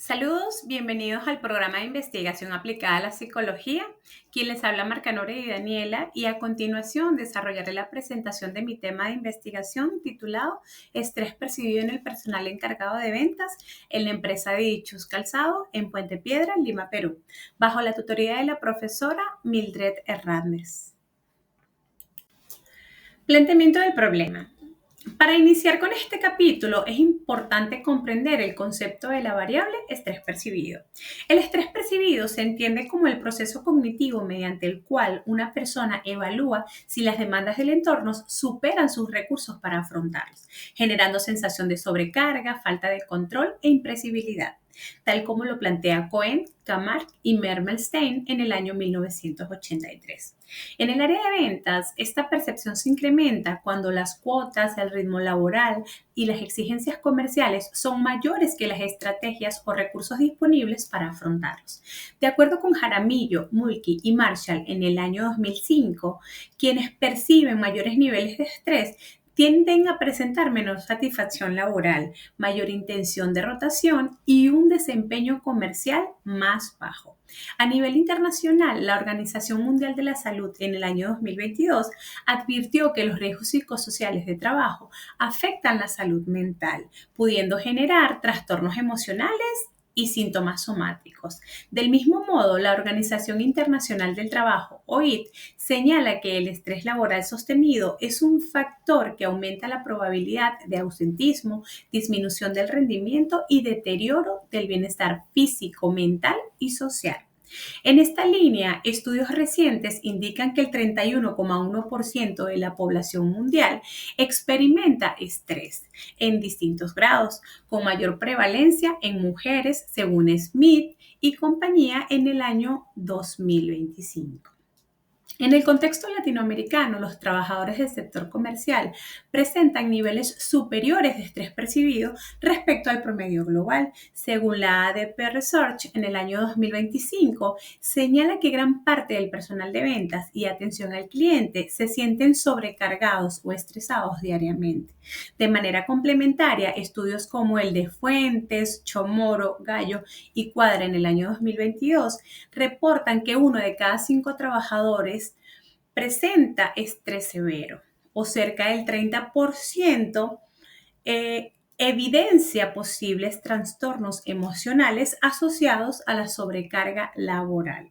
Saludos, bienvenidos al programa de investigación aplicada a la psicología. Quien les habla Marcanore y Daniela, y a continuación desarrollaré la presentación de mi tema de investigación titulado Estrés percibido en el personal encargado de ventas en la empresa de Dichos Calzado en Puente Piedra, Lima, Perú, bajo la tutoría de la profesora Mildred Hernández. Planteamiento del problema. Para iniciar con este capítulo es importante comprender el concepto de la variable estrés percibido. El estrés percibido se entiende como el proceso cognitivo mediante el cual una persona evalúa si las demandas del entorno superan sus recursos para afrontarlos, generando sensación de sobrecarga, falta de control e imprevisibilidad, tal como lo plantea Cohen, Camargue y Mermelstein en el año 1983. En el área de ventas, esta percepción se incrementa cuando las cuotas, el ritmo laboral y las exigencias comerciales son mayores que las estrategias o recursos disponibles para afrontarlos. De acuerdo con Jaramillo, Mulkey y Marshall en el año 2005, quienes perciben mayores niveles de estrés tienden a presentar menor satisfacción laboral, mayor intención de rotación y un desempeño comercial más bajo. A nivel internacional, la Organización Mundial de la Salud en el año 2022 advirtió que los riesgos psicosociales de trabajo afectan la salud mental, pudiendo generar trastornos emocionales y síntomas somáticos. Del mismo modo, la Organización Internacional del Trabajo, OIT, señala que el estrés laboral sostenido es un factor que aumenta la probabilidad de ausentismo, disminución del rendimiento y deterioro del bienestar físico, mental y social. En esta línea, estudios recientes indican que el 31,1% de la población mundial experimenta estrés en distintos grados, con mayor prevalencia en mujeres, según Smith y compañía en el año 2025. En el contexto latinoamericano, los trabajadores del sector comercial presentan niveles superiores de estrés percibido respecto al promedio global. Según la ADP Research, en el año 2025, señala que gran parte del personal de ventas y atención al cliente se sienten sobrecargados o estresados diariamente. De manera complementaria, estudios como el de Fuentes, Chomoro, Gallo y Cuadra en el año 2022 reportan que uno de cada 5 trabajadores presenta estrés severo, o cerca del 30% evidencia posibles trastornos emocionales asociados a la sobrecarga laboral.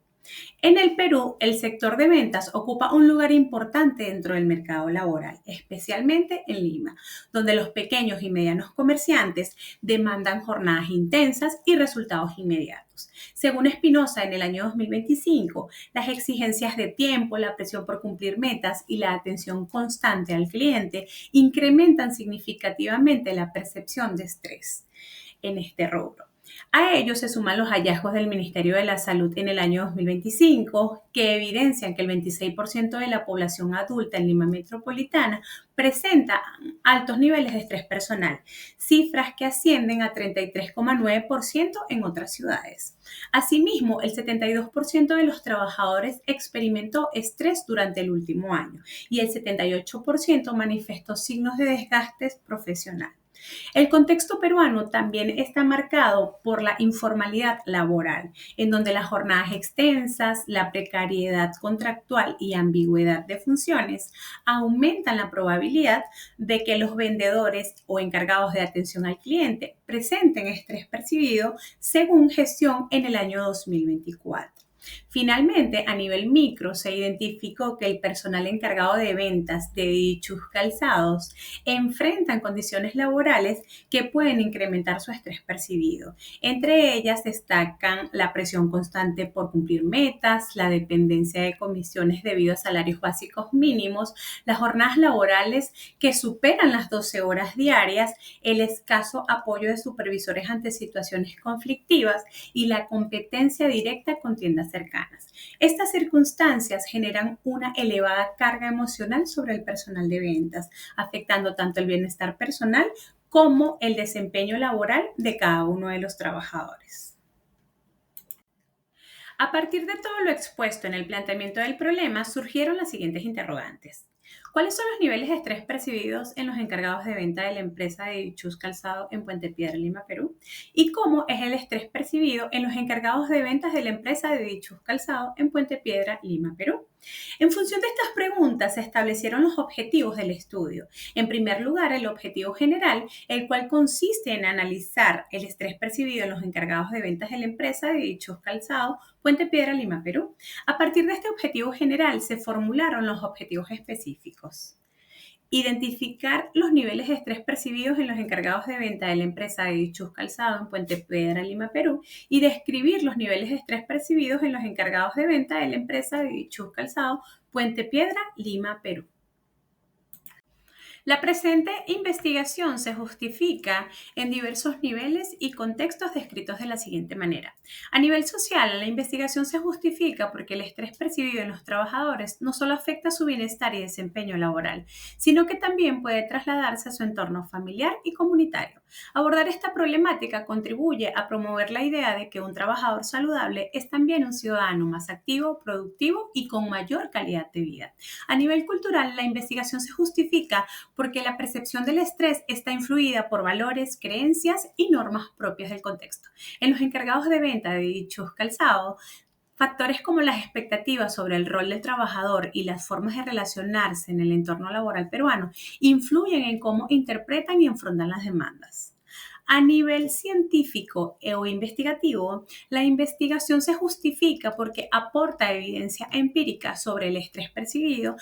En el Perú, el sector de ventas ocupa un lugar importante dentro del mercado laboral, especialmente en Lima, donde los pequeños y medianos comerciantes demandan jornadas intensas y resultados inmediatos. Según Espinosa, en el año 2025, las exigencias de tiempo, la presión por cumplir metas y la atención constante al cliente incrementan significativamente la percepción de estrés en este rubro. A ello se suman los hallazgos del Ministerio de la Salud en el año 2025, que evidencian que el 26% de la población adulta en Lima Metropolitana presenta altos niveles de estrés personal, cifras que ascienden a 33,9% en otras ciudades. Asimismo, el 72% de los trabajadores experimentó estrés durante el último año y el 78% manifestó signos de desgaste profesional. El contexto peruano también está marcado por la informalidad laboral, en donde las jornadas extensas, la precariedad contractual y ambigüedad de funciones aumentan la probabilidad de que los vendedores o encargados de atención al cliente presenten estrés percibido, según Gestión en el año 2024. Finalmente, a nivel micro, se identificó que el personal encargado de ventas de dichos calzados enfrentan condiciones laborales que pueden incrementar su estrés percibido. Entre ellas destacan la presión constante por cumplir metas, la dependencia de comisiones debido a salarios básicos mínimos, las jornadas laborales que superan las 12 horas diarias, el escaso apoyo de supervisores ante situaciones conflictivas y la competencia directa con tiendas cercanas. Estas circunstancias generan una elevada carga emocional sobre el personal de ventas, afectando tanto el bienestar personal como el desempeño laboral de cada uno de los trabajadores. A partir de todo lo expuesto en el planteamiento del problema, surgieron las siguientes interrogantes. ¿Cuáles son los niveles de estrés percibidos en los encargados de venta de la empresa de Dichus Calzado en Puente Piedra, Lima, Perú? ¿Y cómo es el estrés percibido en los encargados de ventas de la empresa de Dichus Calzado en Puente Piedra, Lima, Perú? En función de estas preguntas se establecieron los objetivos del estudio. En primer lugar, el objetivo general, el cual consiste en analizar el estrés percibido en los encargados de ventas de la empresa de Dichus Calzado, Puente Piedra, Lima, Perú. A partir de este objetivo general se formularon los objetivos específicos. Identificar los niveles de estrés percibidos en los encargados de venta de la empresa de Dichus Calzado en Puente Piedra, Lima, Perú, y describir los niveles de estrés percibidos en los encargados de venta de la empresa de Dichus Calzado, Puente Piedra, Lima, Perú. La presente investigación se justifica en diversos niveles y contextos descritos de la siguiente manera. A nivel social, la investigación se justifica porque el estrés percibido en los trabajadores no solo afecta su bienestar y desempeño laboral, sino que también puede trasladarse a su entorno familiar y comunitario. Abordar esta problemática contribuye a promover la idea de que un trabajador saludable es también un ciudadano más activo, productivo y con mayor calidad de vida. A nivel cultural, la investigación se justifica porque la percepción del estrés está influida por valores, creencias y normas propias del contexto. En los encargados de venta de dichos calzados, factores como las expectativas sobre el rol del trabajador y las formas de relacionarse en el entorno laboral peruano influyen en cómo interpretan y afrontan las demandas. A nivel científico o investigativo, la investigación se justifica porque aporta evidencia empírica sobre el estrés percibido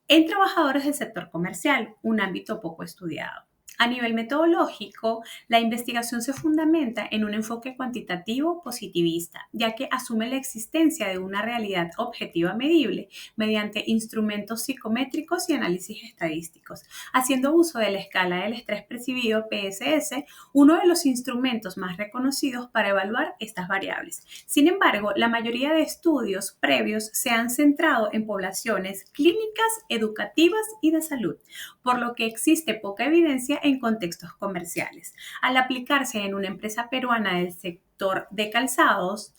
en trabajadores del sector comercial, un ámbito poco estudiado. A nivel metodológico, la investigación se fundamenta en un enfoque cuantitativo positivista, ya que asume la existencia de una realidad objetiva medible mediante instrumentos psicométricos y análisis estadísticos, haciendo uso de la escala del estrés percibido PSS, uno de los instrumentos más reconocidos para evaluar estas variables. Sin embargo, la mayoría de estudios previos se han centrado en poblaciones clínicas, educativas y de salud, por lo que existe poca evidencia en contextos comerciales. Al aplicarse en una empresa peruana del sector de calzados,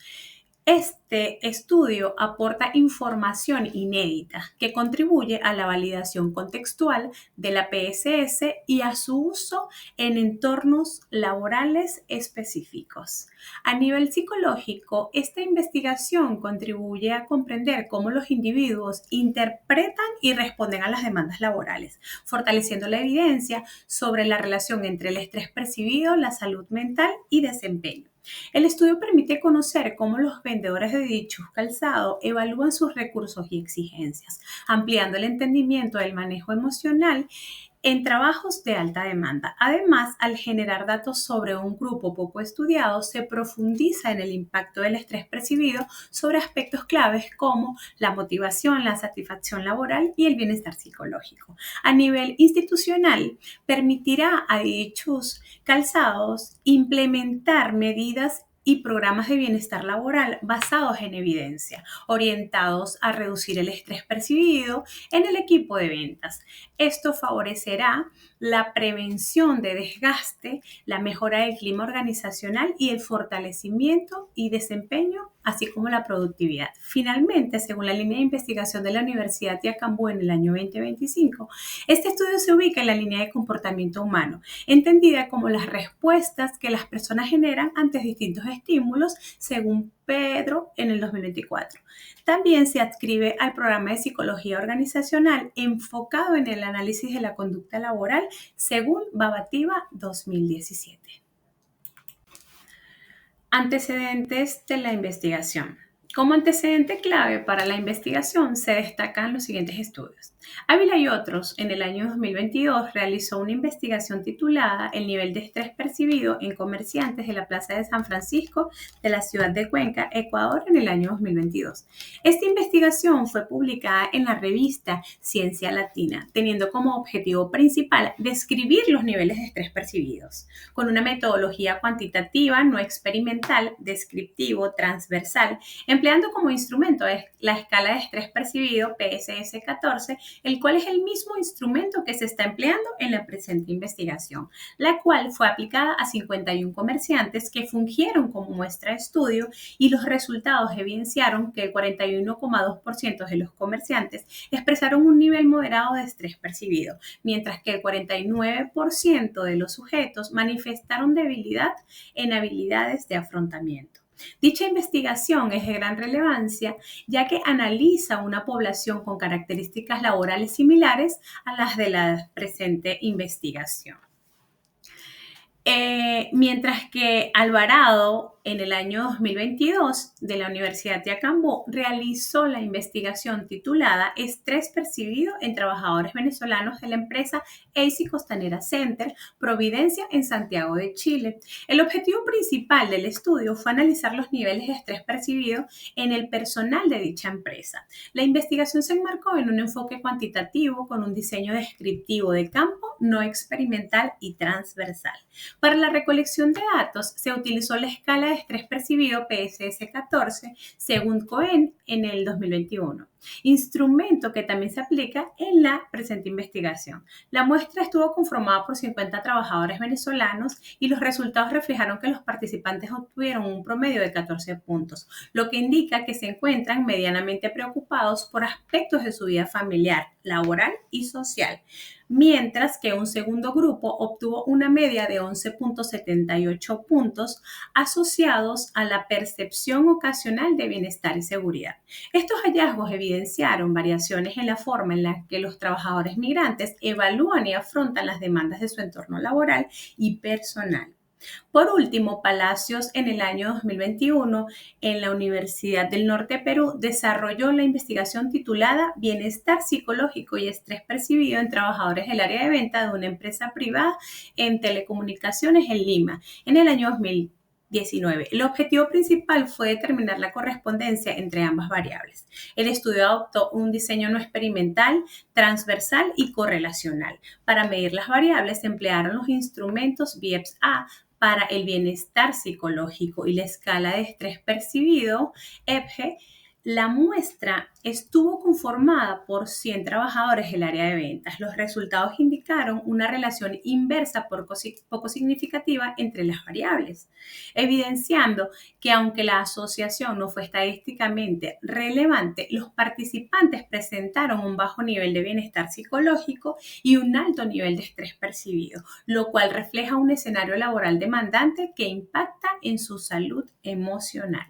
este estudio aporta información inédita que contribuye a la validación contextual de la PSS y a su uso en entornos laborales específicos. A nivel psicológico, esta investigación contribuye a comprender cómo los individuos interpretan y responden a las demandas laborales, fortaleciendo la evidencia sobre la relación entre el estrés percibido, la salud mental y desempeño. El estudio permite conocer cómo los vendedores de dichos calzados evalúan sus recursos y exigencias, ampliando el entendimiento del manejo emocional en trabajos de alta demanda. Además, al generar datos sobre un grupo poco estudiado, se profundiza en el impacto del estrés percibido sobre aspectos claves como la motivación, la satisfacción laboral y el bienestar psicológico. A nivel institucional, permitirá a dichos calzados implementar medidas y programas de bienestar laboral basados en evidencia, orientados a reducir el estrés percibido en el equipo de ventas. Esto favorecerá la prevención de desgaste, la mejora del clima organizacional y el fortalecimiento y desempeño, así como la productividad. Finalmente, según la línea de investigación de la Universidad de Acambú en el año 2025, este estudio se ubica en la línea de comportamiento humano, entendida como las respuestas que las personas generan ante distintos estímulos, según Pedro en el 2024. También se adscribe al programa de psicología organizacional enfocado en el análisis de la conducta laboral, según Babativa 2017. Antecedentes de la investigación. Como antecedente clave para la investigación se destacan los siguientes estudios. Ávila y otros, en el año 2022, realizó una investigación titulada El nivel de estrés percibido en comerciantes de la Plaza de San Francisco de la ciudad de Cuenca, Ecuador, en el año 2022. Esta investigación fue publicada en la revista Ciencia Latina, teniendo como objetivo principal describir los niveles de estrés percibidos, con una metodología cuantitativa, no experimental, descriptivo, transversal, empleando como instrumento la escala de estrés percibido PSS-14 el cual es el mismo instrumento que se está empleando en la presente investigación, la cual fue aplicada a 51 comerciantes que fungieron como muestra de estudio y los resultados evidenciaron que el 41,2% de los comerciantes expresaron un nivel moderado de estrés percibido, mientras que el 49% de los sujetos manifestaron debilidad en habilidades de afrontamiento. Dicha investigación es de gran relevancia ya que analiza una población con características laborales similares a las de la presente investigación. Mientras que Alvarado, en el año 2022, de la Universidad de Acambú, realizó la investigación titulada Estrés percibido en trabajadores venezolanos de la empresa AC Costanera Center, Providencia, en Santiago de Chile. El objetivo principal del estudio fue analizar los niveles de estrés percibido en el personal de dicha empresa. La investigación se enmarcó en un enfoque cuantitativo con un diseño descriptivo de campo, no experimental y transversal. Para la recolección de datos se utilizó la escala de estrés percibido PSS-14 según Cohen en el 2021, instrumento que también se aplica en la presente investigación. La muestra estuvo conformada por 50 trabajadores venezolanos y los resultados reflejaron que los participantes obtuvieron un promedio de 14 puntos, lo que indica que se encuentran medianamente preocupados por aspectos de su vida familiar, laboral y social, mientras que un segundo grupo obtuvo una media de 11,78 puntos asociados a la percepción ocasional de bienestar y seguridad. Estos hallazgos evidenciaron variaciones en la forma en la que los trabajadores migrantes evalúan y afrontan las demandas de su entorno laboral y personal. Por último, Palacios en el año 2021 en la Universidad del Norte de Perú desarrolló la investigación titulada Bienestar psicológico y estrés percibido en trabajadores del área de venta de una empresa privada en telecomunicaciones en Lima en el año 2019. El objetivo principal fue determinar la correspondencia entre ambas variables. El estudio adoptó un diseño no experimental, transversal y correlacional. Para medir las variables se emplearon los instrumentos BIEPS-A para el bienestar psicológico y la escala de estrés percibido, EPGE. La muestra estuvo conformada por 100 trabajadores del área de ventas. Los resultados indicaron una relación inversa poco significativa entre las variables, evidenciando que aunque la asociación no fue estadísticamente relevante, los participantes presentaron un bajo nivel de bienestar psicológico y un alto nivel de estrés percibido, lo cual refleja un escenario laboral demandante que impacta en su salud emocional.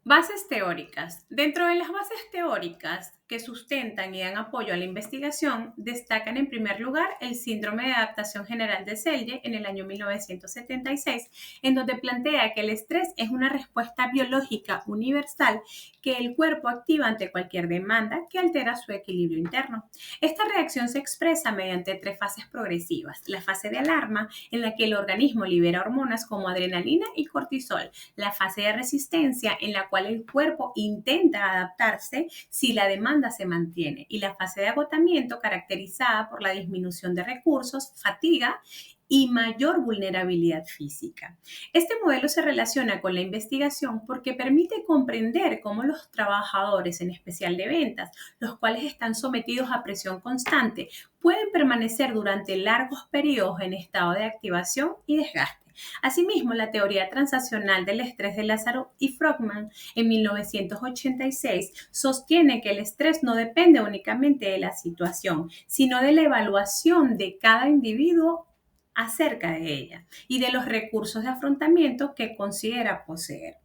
Bases teóricas. Dentro de las bases teóricas que sustentan y dan apoyo a la investigación, destacan en primer lugar el síndrome de adaptación general de Selye en el año 1976, en donde plantea que el estrés es una respuesta biológica universal que el cuerpo activa ante cualquier demanda que altera su equilibrio interno. Esta reacción se expresa mediante 3 fases progresivas. La fase de alarma, en la que el organismo libera hormonas como adrenalina y cortisol. La fase de resistencia, en la cual el cuerpo intenta adaptarse si la demanda se mantiene, y la fase de agotamiento, caracterizada por la disminución de recursos, fatiga y mayor vulnerabilidad física. Este modelo se relaciona con la investigación porque permite comprender cómo los trabajadores, en especial de ventas, los cuales están sometidos a presión constante, pueden permanecer durante largos periodos en estado de activación y desgaste. Asimismo, la teoría transaccional del estrés de Lázaro y Frogman en 1986 sostiene que el estrés no depende únicamente de la situación, sino de la evaluación de cada individuo acerca de ella y de los recursos de afrontamiento que considera poseer.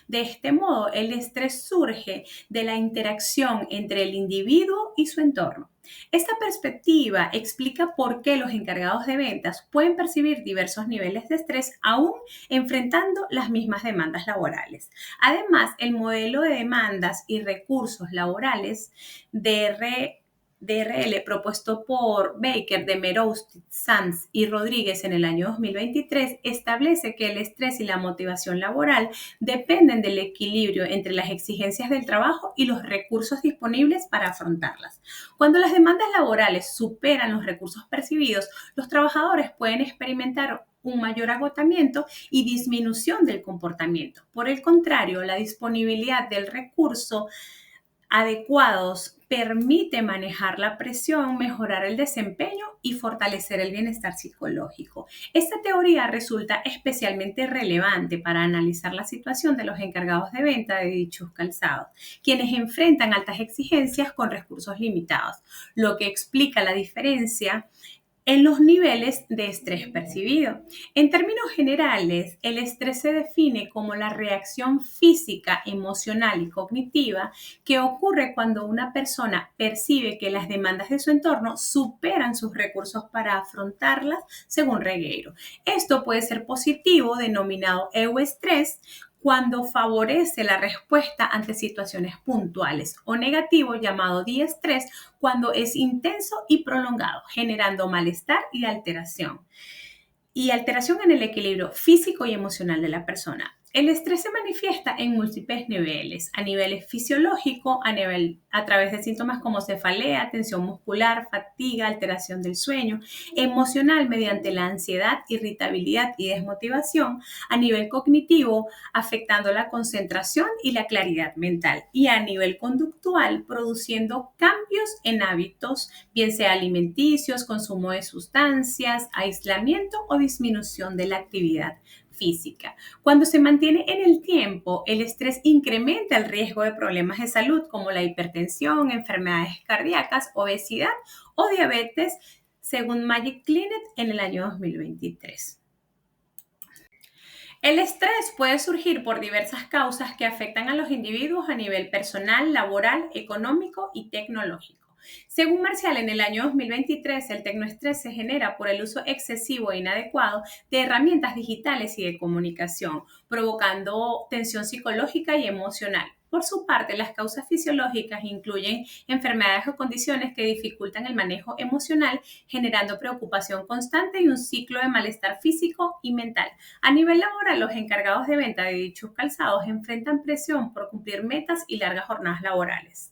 De este modo, el estrés surge de la interacción entre el individuo y su entorno. Esta perspectiva explica por qué los encargados de ventas pueden percibir diversos niveles de estrés aún enfrentando las mismas demandas laborales. Además, el modelo de demandas y recursos laborales DRL propuesto por Baker, Demirowski, Sanz y Rodríguez en el año 2023 establece que el estrés y la motivación laboral dependen del equilibrio entre las exigencias del trabajo y los recursos disponibles para afrontarlas. Cuando las demandas laborales superan los recursos percibidos, los trabajadores pueden experimentar un mayor agotamiento y disminución del comportamiento. Por el contrario, la disponibilidad del recurso adecuados permite manejar la presión, mejorar el desempeño y fortalecer el bienestar psicológico. Esta teoría resulta especialmente relevante para analizar la situación de los encargados de venta de dichos calzados, quienes enfrentan altas exigencias con recursos limitados, lo que explica la diferencia en los niveles de estrés percibido. En términos generales, el estrés se define como la reacción física, emocional y cognitiva que ocurre cuando una persona percibe que las demandas de su entorno superan sus recursos para afrontarlas, según Regueiro. Esto puede ser positivo, denominado euestrés, cuando favorece la respuesta ante situaciones puntuales, o negativo, llamado diestrés, cuando es intenso y prolongado, generando malestar y alteración. Y alteración en el equilibrio físico y emocional de la persona. El estrés se manifiesta en múltiples niveles, a nivel fisiológico, a través de síntomas como cefalea, tensión muscular, fatiga, alteración del sueño, emocional mediante la ansiedad, irritabilidad y desmotivación, a nivel cognitivo, afectando la concentración y la claridad mental, y a nivel conductual, produciendo cambios en hábitos, bien sea alimenticios, consumo de sustancias, aislamiento o disminución de la actividad física. Cuando se mantiene en el tiempo, el estrés incrementa el riesgo de problemas de salud como la hipertensión, enfermedades cardíacas, obesidad o diabetes, según Magic Clinic en el año 2023. El estrés puede surgir por diversas causas que afectan a los individuos a nivel personal, laboral, económico y tecnológico. Según Marcial, en el año 2023, el tecnoestrés se genera por el uso excesivo e inadecuado de herramientas digitales y de comunicación, provocando tensión psicológica y emocional. Por su parte, las causas fisiológicas incluyen enfermedades o condiciones que dificultan el manejo emocional, generando preocupación constante y un ciclo de malestar físico y mental. A nivel laboral, los encargados de venta de dichos calzados enfrentan presión por cumplir metas y largas jornadas laborales,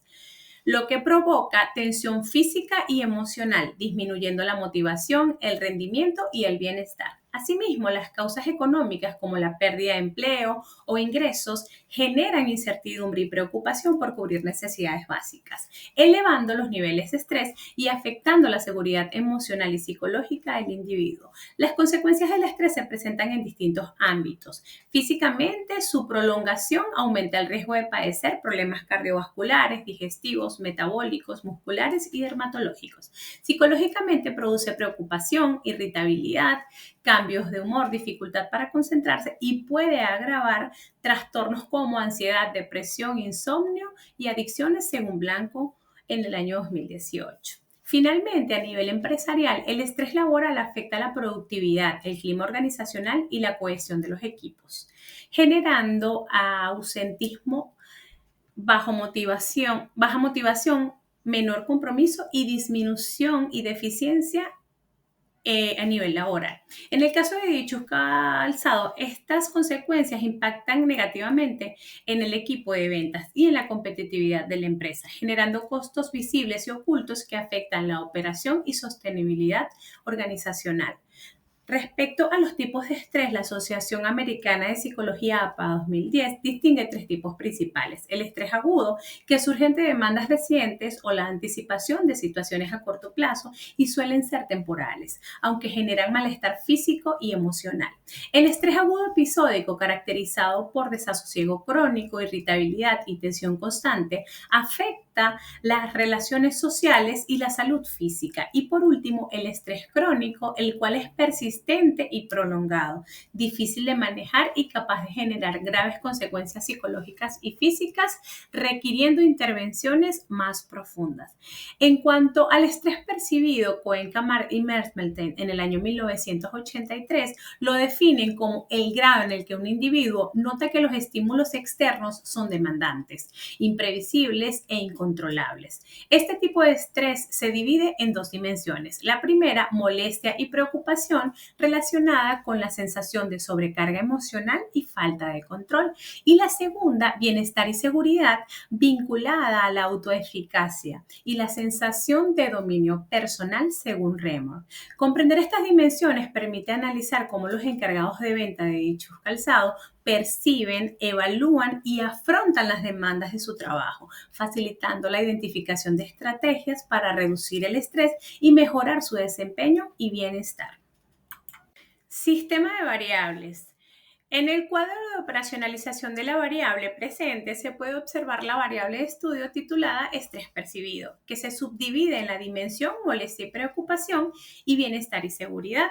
lo que provoca tensión física y emocional, disminuyendo la motivación, el rendimiento y el bienestar. Asimismo, las causas económicas como la pérdida de empleo o ingresos generan incertidumbre y preocupación por cubrir necesidades básicas, elevando los niveles de estrés y afectando la seguridad emocional y psicológica del individuo. Las consecuencias del estrés se presentan en distintos ámbitos. Físicamente, su prolongación aumenta el riesgo de padecer problemas cardiovasculares, digestivos, metabólicos, musculares y dermatológicos. Psicológicamente, produce preocupación, irritabilidad, cambios de humor, dificultad para concentrarse y puede agravar trastornos como ansiedad, depresión, insomnio y adicciones, según Blanco en el año 2018. Finalmente, a nivel empresarial, el estrés laboral afecta la productividad, el clima organizacional y la cohesión de los equipos, generando ausentismo, baja motivación, menor compromiso y disminución y deficiencia a nivel laboral. En el caso de dichos calzados, estas consecuencias impactan negativamente en el equipo de ventas y en la competitividad de la empresa, generando costos visibles y ocultos que afectan la operación y sostenibilidad organizacional. Respecto a los tipos de estrés, la Asociación Americana de Psicología APA 2010 distingue tres tipos principales: el estrés agudo, que surge ante demandas recientes o la anticipación de situaciones a corto plazo y suelen ser temporales, aunque generan malestar físico y emocional. El estrés agudo episódico, caracterizado por desasosiego crónico, irritabilidad y tensión constante, afecta las relaciones sociales y la salud física. Y por último, el estrés crónico, el cual es persistente y prolongado, difícil de manejar y capaz de generar graves consecuencias psicológicas y físicas, requiriendo intervenciones más profundas. En cuanto al estrés percibido, Cohen-Camar y Mersmelten en el año 1983 lo definen como el grado en el que un individuo nota que los estímulos externos son demandantes, imprevisibles e incontrolables. Este tipo de estrés se divide en dos dimensiones. La primera, molestia y preocupación, relacionada con la sensación de sobrecarga emocional y falta de control. Y la segunda, bienestar y seguridad, vinculada a la autoeficacia y la sensación de dominio personal según Remor. Comprender estas dimensiones permite analizar cómo los encargados de venta de dichos calzados perciben, evalúan y afrontan las demandas de su trabajo, facilitando la identificación de estrategias para reducir el estrés y mejorar su desempeño y bienestar. Sistema de variables. En el cuadro de operacionalización de la variable presente se puede observar la variable de estudio titulada estrés percibido, que se subdivide en la dimensión molestia y preocupación y bienestar y seguridad.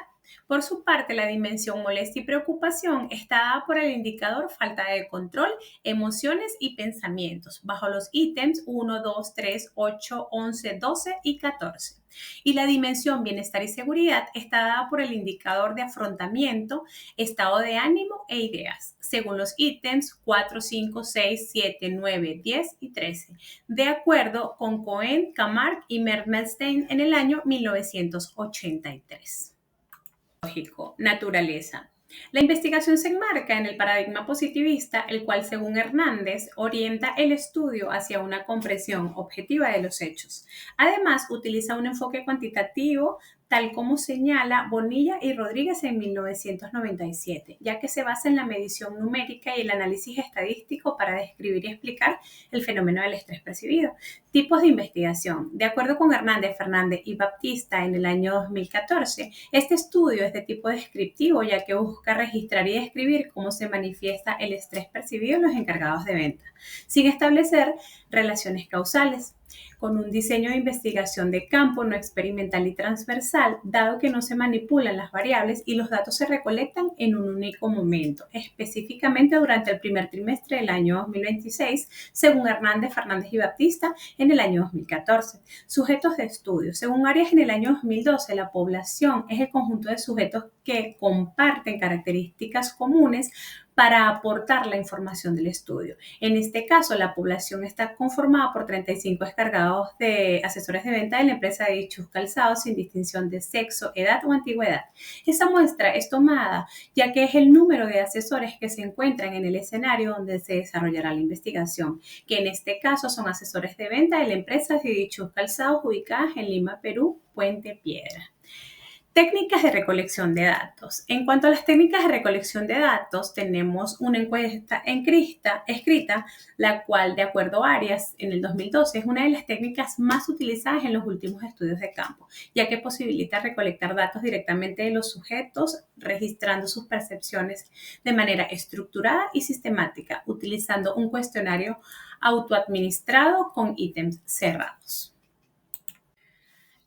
Por su parte, la dimensión molestia y preocupación está dada por el indicador falta de control, emociones y pensamientos, bajo los ítems 1, 2, 3, 8, 11, 12 y 14. Y la dimensión bienestar y seguridad está dada por el indicador de afrontamiento, estado de ánimo e ideas, según los ítems 4, 5, 6, 7, 9, 10 y 13, de acuerdo con Cohen, Camargue y Mermelstein en el año 1983. Naturaleza. La investigación se enmarca en el paradigma positivista, el cual, según Hernández, orienta el estudio hacia una comprensión objetiva de los hechos. Además, utiliza un enfoque cuantitativo, tal como señala Bonilla y Rodríguez en 1997, ya que se basa en la medición numérica y el análisis estadístico para describir y explicar el fenómeno del estrés percibido. Tipos de investigación. De acuerdo con Hernández, Fernández y Baptista en el año 2014, este estudio es de tipo descriptivo, ya que busca registrar y describir cómo se manifiesta el estrés percibido en los encargados de venta, sin establecer relaciones causales, con un diseño de investigación de campo no experimental y transversal, dado que no se manipulan las variables y los datos se recolectan en un único momento, específicamente durante el primer trimestre del año 2026, según Hernández, Fernández y Baptista en el año 2014. Sujetos de estudio. Según Arias en el año 2012, la población es el conjunto de sujetos que comparten características comunes para aportar la información del estudio. En este caso, la población está conformada por 35 encargados de asesores de venta de la empresa de dichos calzados sin distinción de sexo, edad o antigüedad. Esa muestra es tomada ya que es el número de asesores que se encuentran en el escenario donde se desarrollará la investigación, que en este caso son asesores de venta de la empresa de dichos calzados ubicadas en Lima, Perú, Puente Piedra. Técnicas de recolección de datos. En cuanto a las técnicas de recolección de datos, tenemos una encuesta escrita, la cual, de acuerdo a Arias, en el 2012, es una de las técnicas más utilizadas en los últimos estudios de campo, ya que posibilita recolectar datos directamente de los sujetos, registrando sus percepciones de manera estructurada y sistemática, utilizando un cuestionario autoadministrado con ítems cerrados.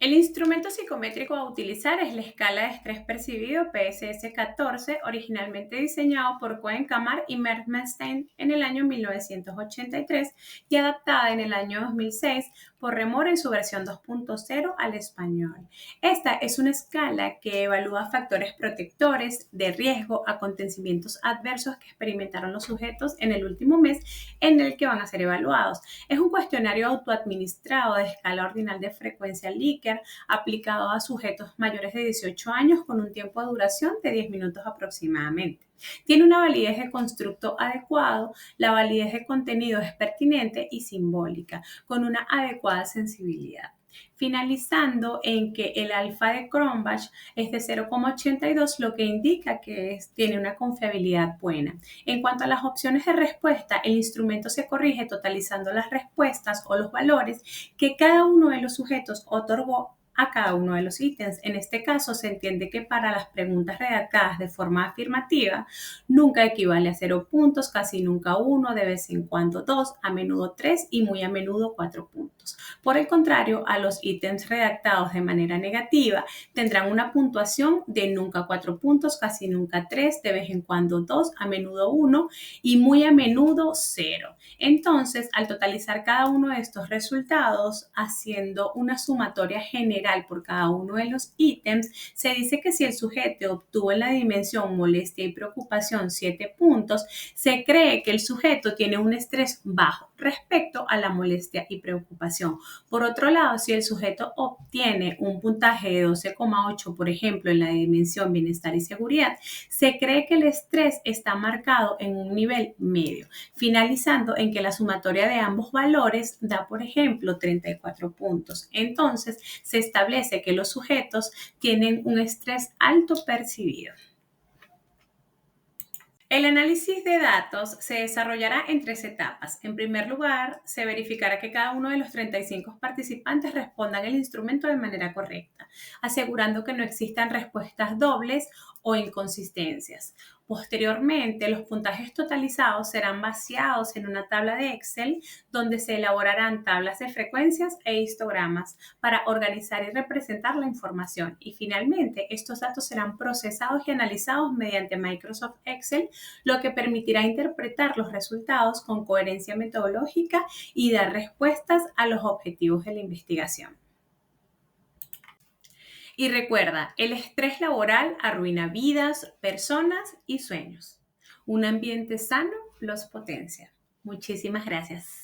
El instrumento psicométrico a utilizar es la escala de estrés percibido PSS-14, originalmente diseñado por Cohen, Camargue y Mermelstein en el año 1983 y adaptada en el año 2006 por Remor en su versión 2.0 al español. Esta es una escala que evalúa factores protectores de riesgo, acontecimientos adversos que experimentaron los sujetos en el último mes en el que van a ser evaluados. Es un cuestionario autoadministrado de escala ordinal de frecuencia Likert aplicado a sujetos mayores de 18 años con un tiempo de duración de 10 minutos aproximadamente. Tiene una validez de constructo adecuado, la validez de contenido es pertinente y simbólica, con una adecuada sensibilidad, finalizando en que el alfa de Cronbach es de 0,82, lo que indica que tiene una confiabilidad buena. En cuanto a las opciones de respuesta, el instrumento se corrige totalizando las respuestas o los valores que cada uno de los sujetos otorgó a cada uno de los ítems. En este caso, se entiende que para las preguntas redactadas de forma afirmativa, nunca equivale a 0 puntos, casi nunca 1, de vez en cuando 2, a menudo 3 y muy a menudo 4 puntos. Por el contrario, a los ítems redactados de manera negativa tendrán una puntuación de nunca 4 puntos, casi nunca 3, de vez en cuando 2, a menudo 1 y muy a menudo 0. Entonces, al totalizar cada uno de estos resultados, haciendo una sumatoria general por cada uno de los ítems, se dice que si el sujeto obtuvo en la dimensión molestia y preocupación 7 puntos, se cree que el sujeto tiene un estrés bajo, respecto a la molestia y preocupación. Por otro lado, si el sujeto obtiene un puntaje de 12,8, por ejemplo, en la dimensión bienestar y seguridad, se cree que el estrés está marcado en un nivel medio, finalizando en que la sumatoria de ambos valores da, por ejemplo, 34 puntos. Entonces, se establece que los sujetos tienen un estrés alto percibido. El análisis de datos se desarrollará en tres etapas. En primer lugar, se verificará que cada uno de los 35 participantes respondan el instrumento de manera correcta, asegurando que no existan respuestas dobles o inconsistencias. Posteriormente, los puntajes totalizados serán vaciados en una tabla de Excel donde se elaborarán tablas de frecuencias e histogramas para organizar y representar la información. Y finalmente, estos datos serán procesados y analizados mediante Microsoft Excel, lo que permitirá interpretar los resultados con coherencia metodológica y dar respuestas a los objetivos de la investigación. Y recuerda, el estrés laboral arruina vidas, personas y sueños. Un ambiente sano los potencia. Muchísimas gracias.